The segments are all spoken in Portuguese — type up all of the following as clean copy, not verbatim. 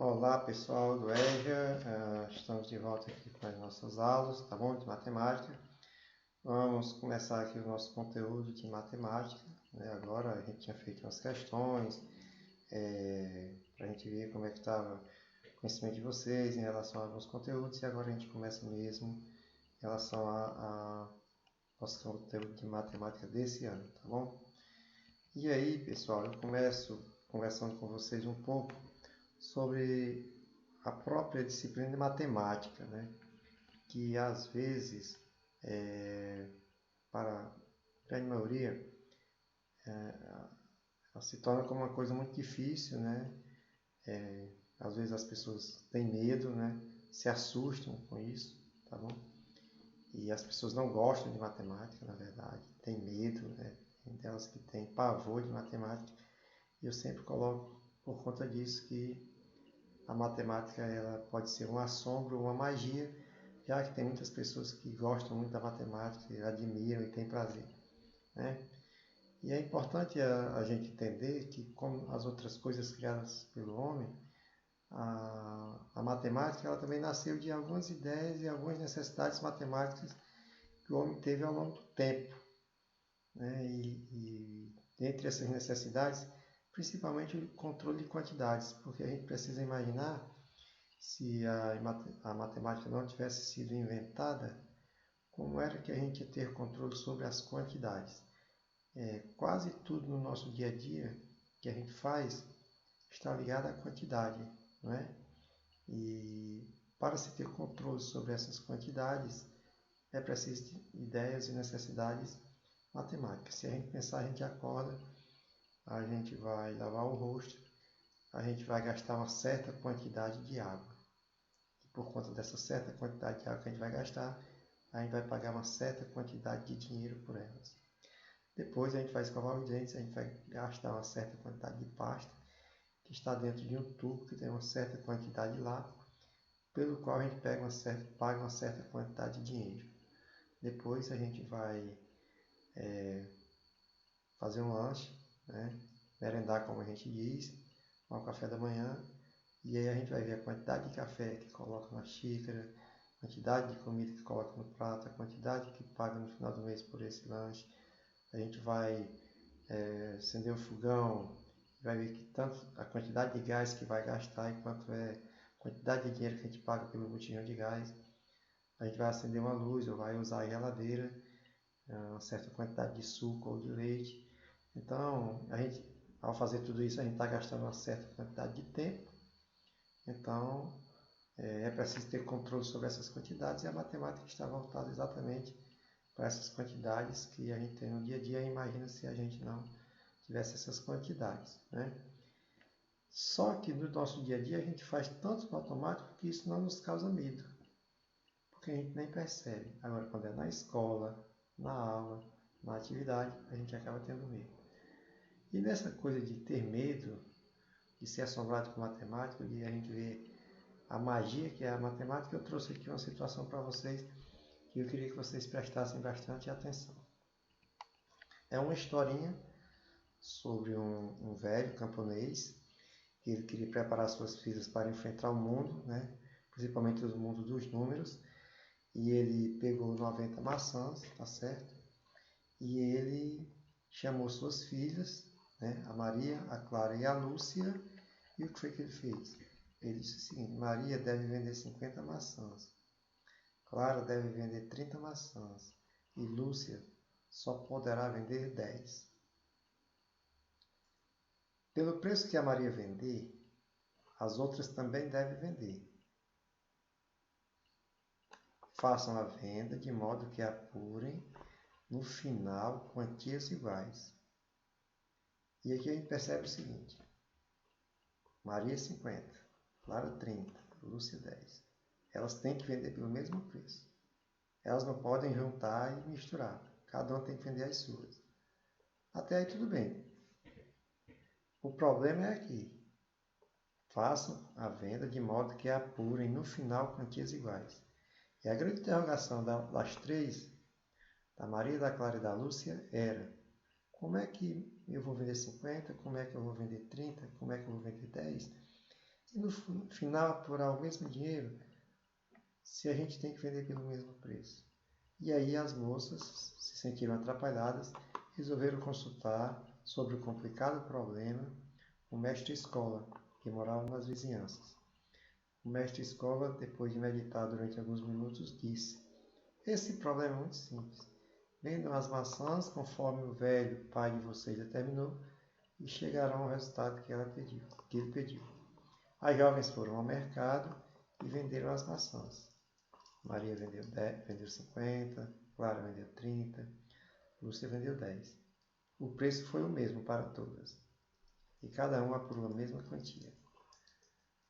Olá pessoal do EJA, estamos de volta aqui com as nossas aulas, tá bom? De matemática. Vamos começar aqui o nosso conteúdo de matemática, né? Agora a gente tinha feito umas questões, para a gente ver como é que estava o conhecimento de vocês em relação a alguns conteúdos, e agora a gente começa mesmo em relação a nosso conteúdo de matemática desse ano, tá bom? E aí pessoal, eu começo conversando com vocês um pouco sobre a própria disciplina de matemática, né? Que às vezes, para a grande maioria, ela se torna como uma coisa muito difícil, né? Às vezes as pessoas têm medo, né? Se assustam com isso, tá bom? E as pessoas não gostam de matemática, na verdade, têm medo, né? Tem delas que têm pavor de matemática. E eu sempre coloco por conta disso que a matemática ela pode ser um assombro, uma magia, já que tem muitas pessoas que gostam muito da matemática, admiram e têm prazer, né? E é importante a gente entender que, como as outras coisas criadas pelo homem, a matemática ela também nasceu de algumas ideias e algumas necessidades matemáticas que o homem teve ao longo do tempo, né? E dentre essas necessidades, principalmente o controle de quantidades, porque a gente precisa imaginar se a matemática não tivesse sido inventada, como era que a gente ia ter controle sobre as quantidades? Quase tudo no nosso dia a dia que a gente faz está ligado à quantidade, não é? E para se ter controle sobre essas quantidades, é preciso de ideias e necessidades matemáticas. Se a gente pensar, a gente acorda, a gente vai lavar o rosto, a gente vai gastar uma certa quantidade de água. Por conta dessa certa quantidade de água que a gente vai gastar, a gente vai pagar uma certa quantidade de dinheiro por elas. Depois a gente vai escovar os dentes, a gente vai gastar uma certa quantidade de pasta que está dentro de um tubo que tem uma certa quantidade lá, pelo qual a gente paga uma certa quantidade de dinheiro. Depois a gente vai fazer um lanche, né? Merendar, como a gente diz, tomar o café da manhã, e aí a gente vai ver a quantidade de café que coloca na xícara, a quantidade de comida que coloca no prato, a quantidade que paga no final do mês por esse lanche. A gente vai acender o fogão, vai ver que tanto a quantidade de gás que vai gastar e quanto é a quantidade de dinheiro que a gente paga pelo botijão de gás. A gente vai acender uma luz ou vai usar a geladeira, uma certa quantidade de suco ou de leite. Então, ao fazer tudo isso, a gente está gastando uma certa quantidade de tempo. Então, é preciso ter controle sobre essas quantidades, e a matemática está voltada exatamente para essas quantidades que a gente tem no dia a dia. Imagina se a gente não tivesse essas quantidades, né? Só que no nosso dia a dia a gente faz tanto no automático que isso não nos causa medo, porque a gente nem percebe. Agora, quando é na escola, na aula, na atividade, a gente acaba tendo medo. E nessa coisa de ter medo, de ser assombrado com matemática, de a gente ver a magia que é a matemática, eu trouxe aqui uma situação para vocês que eu queria que vocês prestassem bastante atenção. É uma historinha sobre um velho camponês que ele queria preparar suas filhas para enfrentar o mundo, né? Principalmente o mundo dos números, e ele pegou 90 maçãs, tá certo? E ele chamou suas filhas, né? A Maria, a Clara e a Lúcia, e o que foi que ele fez? Ele disse o seguinte: Maria deve vender 50 maçãs, Clara deve vender 30 maçãs e Lúcia só poderá vender 10. Pelo preço que a Maria vender, as outras também devem vender. Façam a venda de modo que apurem no final quantias iguais. E aqui a gente percebe o seguinte: Maria 50, Clara 30, Lúcia 10. Elas têm que vender pelo mesmo preço. Elas não podem juntar e misturar. Cada uma tem que vender as suas. Até aí tudo bem. O problema é aqui. Façam a venda de modo que apurem no final quantias iguais. E a grande interrogação das três, da Maria, da Clara e da Lúcia, era: como é que eu vou vender 50? Como é que eu vou vender 30? Como é que eu vou vender 10? E no final apurar o mesmo dinheiro se a gente tem que vender pelo mesmo preço. E aí as moças se sentiram atrapalhadas, resolveram consultar sobre o complicado problema o mestre-escola, que morava nas vizinhanças. O mestre-escola, depois de meditar durante alguns minutos, disse: esse problema é muito simples. Vendam as maçãs conforme o velho pai de vocês determinou e chegarão ao resultado que ele pediu. As jovens foram ao mercado e venderam as maçãs. Maria vendeu 50, Clara vendeu 30, Lúcia vendeu 10. O preço foi o mesmo para todas, e cada uma apurou a mesma quantia.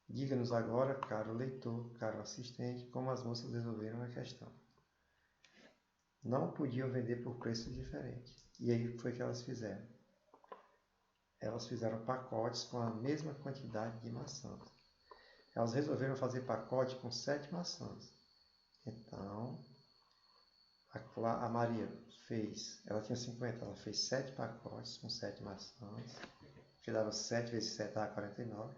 Diga-nos agora, caro leitor, caro assistente, como as moças resolveram a questão. Não podiam vender por preços diferentes. E aí foi que elas fizeram. Elas fizeram pacotes com a mesma quantidade de maçãs. Elas resolveram fazer pacote com 7 maçãs. Então, a Maria ela tinha 50, ela fez 7 pacotes com 7 maçãs, que dava 7 vezes 7 dava 49.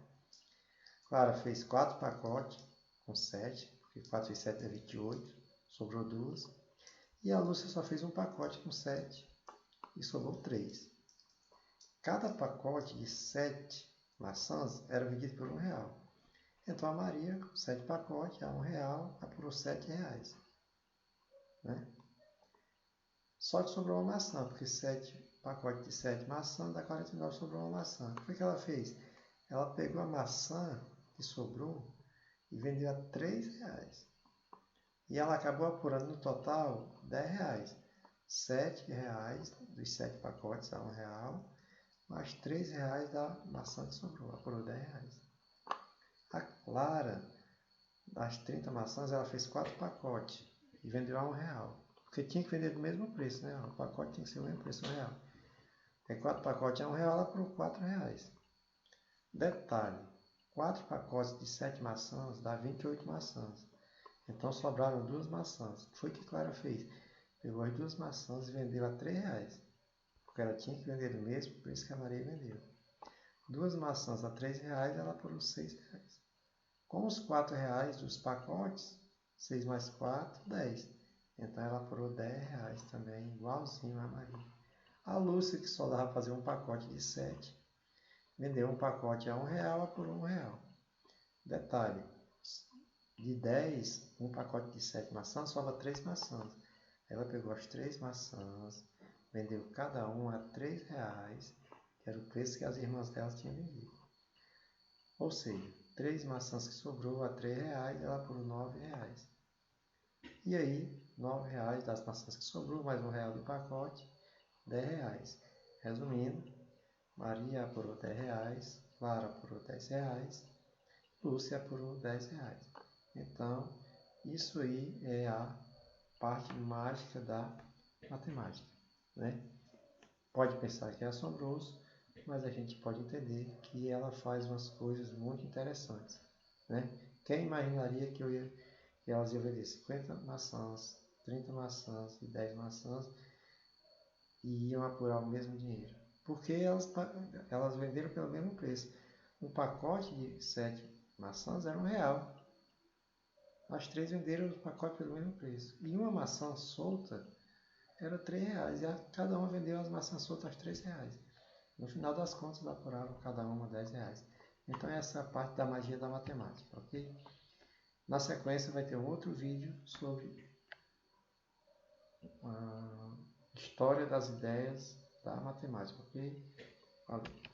Clara fez 4 pacotes com 7, porque 4 vezes 7 é 28, sobrou 2. E a Lúcia só fez um pacote com 7 e sobrou 3. Cada pacote de 7 maçãs era vendido por R$1. Então a Maria, com 7 pacotes a R$1, apurou R$7. Né? Só que sobrou uma maçã, porque 7 pacotes de 7 maçãs dá 49, sobrou uma maçã. O que foi que ela fez? Ela pegou a maçã que sobrou e vendeu a R$3. E ela acabou apurando no total R$10. R$7 dos 7 pacotes dá R$1, mais R$3 da maçã que sobrou, apurou R$10. A Clara, das 30 maçãs, ela fez 4 pacotes e vendeu a R$1. Porque tinha que vender do mesmo preço, né? O pacote tem que ser o mesmo preço, R$1. Aí 4 pacotes a R$1, ela apurou R$4. Detalhe, 4 pacotes de 7 maçãs dá 28 maçãs. Então sobraram 2 maçãs. O que foi que Clara fez? Pegou as 2 maçãs e vendeu a R$3. Porque ela tinha que vender do mesmo preço que a Maria vendeu. 2 maçãs a R$3, ela apurou R$6. Com os R$4 dos pacotes, 6 mais 4, 10. Então ela apurou R$10 também, igualzinho a Maria. A Lúcia, que só dava para fazer um pacote de 7, vendeu um pacote a R$1, apurou R$1. Detalhe, de 10, um pacote de 7 maçãs, sobra 3 maçãs. Ela pegou as 3 maçãs, vendeu cada uma a R$3, que era o preço que as irmãs delas tinham vendido. Ou seja, 3 maçãs que sobrou a R$3, ela apurou R$9. E aí, R$9 das maçãs que sobrou, mais R$1 do pacote, R$10. Resumindo, Maria apurou R$10, Clara apurou R$10, Lúcia apurou R$10. Então, isso aí é a parte mágica da matemática, né? Pode pensar que é assombroso, mas a gente pode entender que ela faz umas coisas muito interessantes, né? Quem imaginaria que elas iam vender 50 maçãs, 30 maçãs e 10 maçãs e iam apurar o mesmo dinheiro? Porque elas venderam pelo mesmo preço. Um pacote de 7 maçãs era R$1. As 3 venderam o pacote pelo mesmo preço. E uma maçã solta era R$3. E cada uma vendeu as maçãs soltas a R$3. No final das contas, apuraram cada uma R$10. Então essa é a parte da magia da matemática, ok? Na sequência vai ter um outro vídeo sobre a história das ideias da matemática, ok? Valeu!